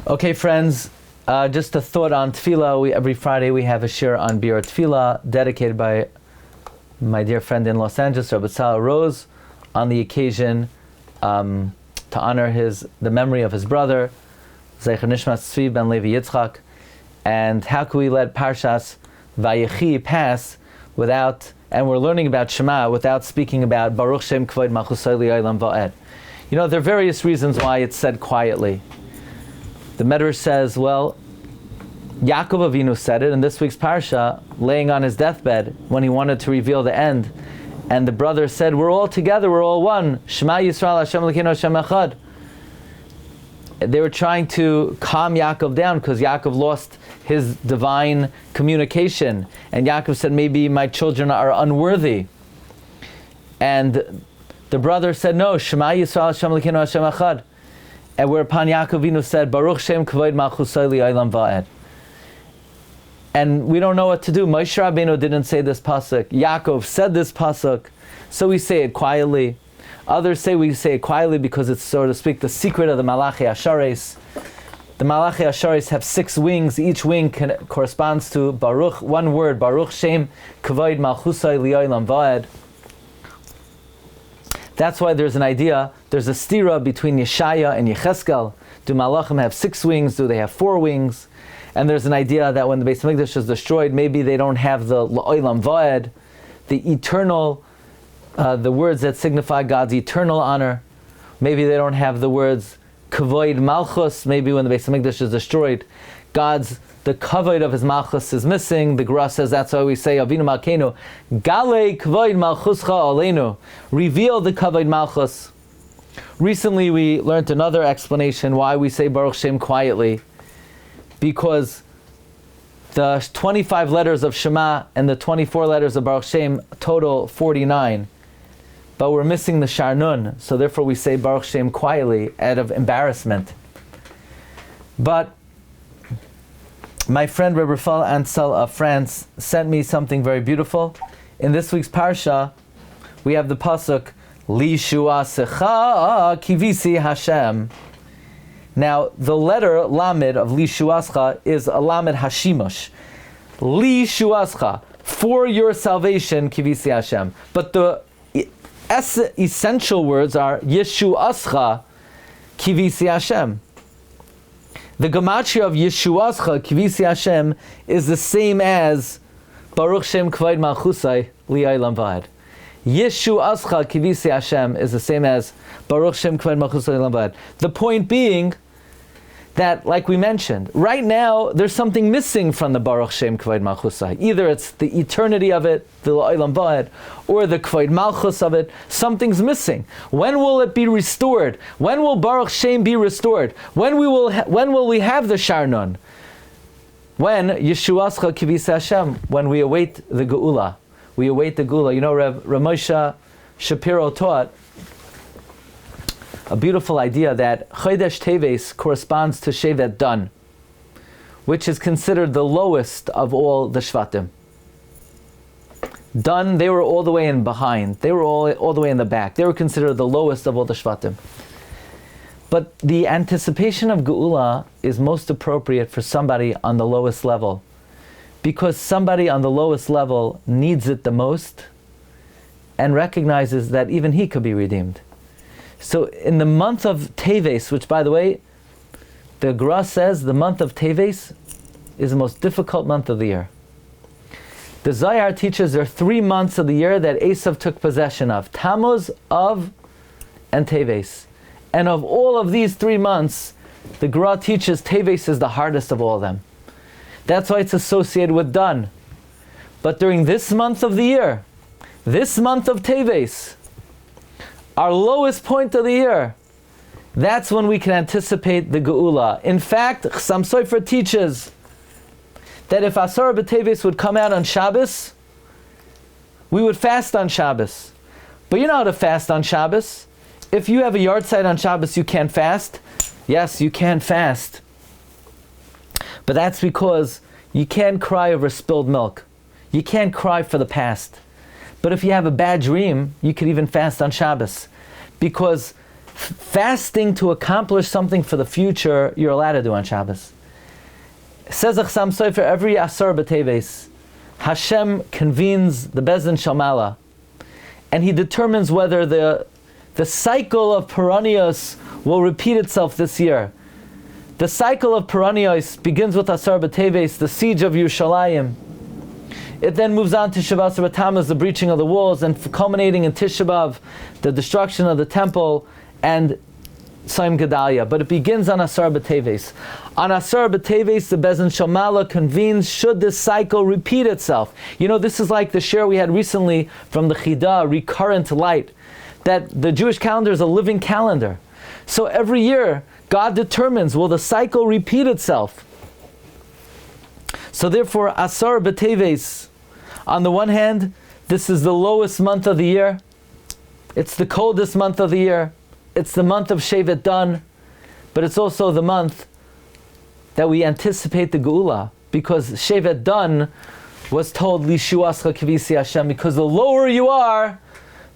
Okay, friends, just a thought on Tefilla. Every Friday we have a shir on Bir Tefilla, dedicated by my dear friend in Los Angeles, Rabbi Rose, on the occasion to honor the memory of his brother, Zecher Nishmas Tzvi ben Levi Yitzchak. And how can we let Parshas Vayechi pass without, and we're learning about Shema, without speaking about Baruch Shem Kvod Malchusay Li'olam Va'ed. You know, there are various reasons why it's said quietly. The Medrash says, well, Yaakov Avinu said it in this week's Parsha, laying on his deathbed when he wanted to reveal the end. And the brother said, we're all together, we're all one. Shema Yisrael Hashem Elokeinu Hashem Echad. They were trying to calm Yaakov down because Yaakov lost his divine communication. And Yaakov said, maybe my children are unworthy. And the brother said, no, Shema Yisrael Hashem Elokeinu Hashem Echad. And whereupon Yaakov Avinu said, Baruch Shem Kvod Malchusay Li'olam Va'ed. And we don't know what to do. Moshe Rabbeinu didn't say this pasuk. Yaakov said this pasuk, so we say it quietly. Others say we say it quietly because it's, so to speak, the secret of the Malachi Ashares. The Malachi Ashares have 6 wings. Each wing corresponds to Baruch, one word, Baruch Shem Kvod Malchusay Li'olam Va'ed. That's why there's an idea, there's a stira between Yeshaya and Yecheskel. Do Malachim have 6 wings? Do they have 4 wings? And there's an idea that when the Beis Hamikdash is destroyed, maybe they don't have the L'olam Va'ed, the eternal, the words that signify God's eternal honor. Maybe they don't have the words Kavod Malchus. Maybe when the Beis Hamikdash is destroyed, the kavod of his Malchus is missing. The Gemara says that's why we say Avinu Malkeinu, Galei Kavod Malchuscha Aleinu, reveal the kavod Malchus. Recently we learned another explanation why we say Baruch Shem quietly. Because the 25 letters of Shema and the 24 letters of Baruch Shem total 49. But we're missing the Shar Nun, so therefore we say Baruch Shem quietly out of embarrassment. But my friend Rabbi Rafael Ansel of France sent me something very beautiful. In this week's Parsha, we have the pasuk, Li Shuasecha Kivisi Hashem. Now, the letter Lamed of Li Shuascha is a Lamed Hashimush. Li Shuascha, for your salvation, Kivisi Hashem. But the essential words are Yeshuascha, Kivisi Hashem. The gematria of Yeshuascha, Kivisi Hashem, is the same as Baruch Shem Kvod Malchusay Li'olam Va'ed. Yeshuascha, Kivisi Hashem is the same as Baruch Shem Kvod Malchusay Li'olam Va'ed. The point being that, like we mentioned, right now there's something missing from the Baruch Shem Kvod Malchusay. Either it's the eternity of it, the L'olam Va'ed, or the Kvod Malchus of it. Something's missing. When will it be restored? When will Baruch Shem be restored? When will we have the Shar Nun? When Yeshuascha Kivisi Hashem, when we await the Geulah. We await the Geulah. You know, Rav Moshe Shapiro taught a beautiful idea that Chodesh Teves corresponds to Shevet Dan, which is considered the lowest of all the Shvatim. Dan, they were all the way in behind. They were all the way in the back. They were considered the lowest of all the Shvatim. But the anticipation of Geulah is most appropriate for somebody on the lowest level, because somebody on the lowest level needs it the most and recognizes that even he could be redeemed. So in the month of Teves, which by the way, the Gemara says the month of Teves is the most difficult month of the year. The Zohar teaches there are 3 months of the year that Esav took possession of: Tammuz, Av, and Teves. And of all of these 3 months, the Gemara teaches Teves is the hardest of all of them. That's why it's associated with Dan. But during this month of the year, this month of Teves, our lowest point of the year, that's when we can anticipate the Geulah. In fact, Chassam Sofer teaches that if Asara B'Teves would come out on Shabbos, we would fast on Shabbos. But you know how to fast on Shabbos. If you have a yard site on Shabbos, you can't fast. Yes, you can fast. But that's because you can't cry over spilled milk. You can't cry for the past. But if you have a bad dream, you could even fast on Shabbos. Because Fasting to accomplish something for the future, you're allowed to do on Shabbos. Says Achsam Sofer, every Asar B'Teves, Hashem convenes the Bezdin Shalmala, and He determines whether the cycle of Peranios will repeat itself this year. The cycle of Peranios begins with Asar B'Teves, the siege of Yerushalayim. It then moves on to Shavas B'Tammuz, the breaching of the walls, and culminating in Tisha B'Av, the destruction of the temple, and Saim Gedalia. But it begins on Asar B'Teves. On Asar B'Teves, the Bezdin Shalmala convenes, should this cycle repeat itself. You know, this is like the share we had recently from the Chidah, recurrent light, that the Jewish calendar is a living calendar. So every year, God determines, will the cycle repeat itself? So therefore, Asar B'Teves, on the one hand, this is the lowest month of the year. It's the coldest month of the year. It's the month of Shevet Dan, but it's also the month that we anticipate the Geulah, because Shevet Dan was told, Lishuascha Kivisi Hashem, because the lower you are,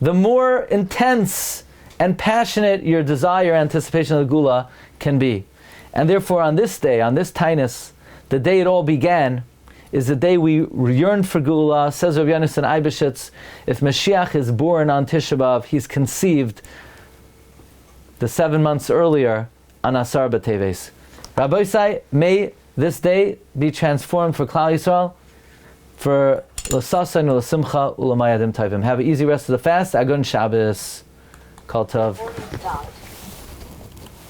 the more intense and passionate your desire, anticipation of the Geulah can be. And therefore on this day, on this Tainus, the day it all began, is the day we yearn for Geulah. Says Rabbi Yonasan Eibeshitz, if Mashiach is born on Tisha B'Av, he's conceived the 7 months earlier on Asar B'Teves. Rabbi Yisai, may this day be transformed for Klal Yisrael, for L'Sasa and L'Simcha U'Lamayadim Tovim. Have an easy rest of the fast. Agun Shabbos. Kol Tov.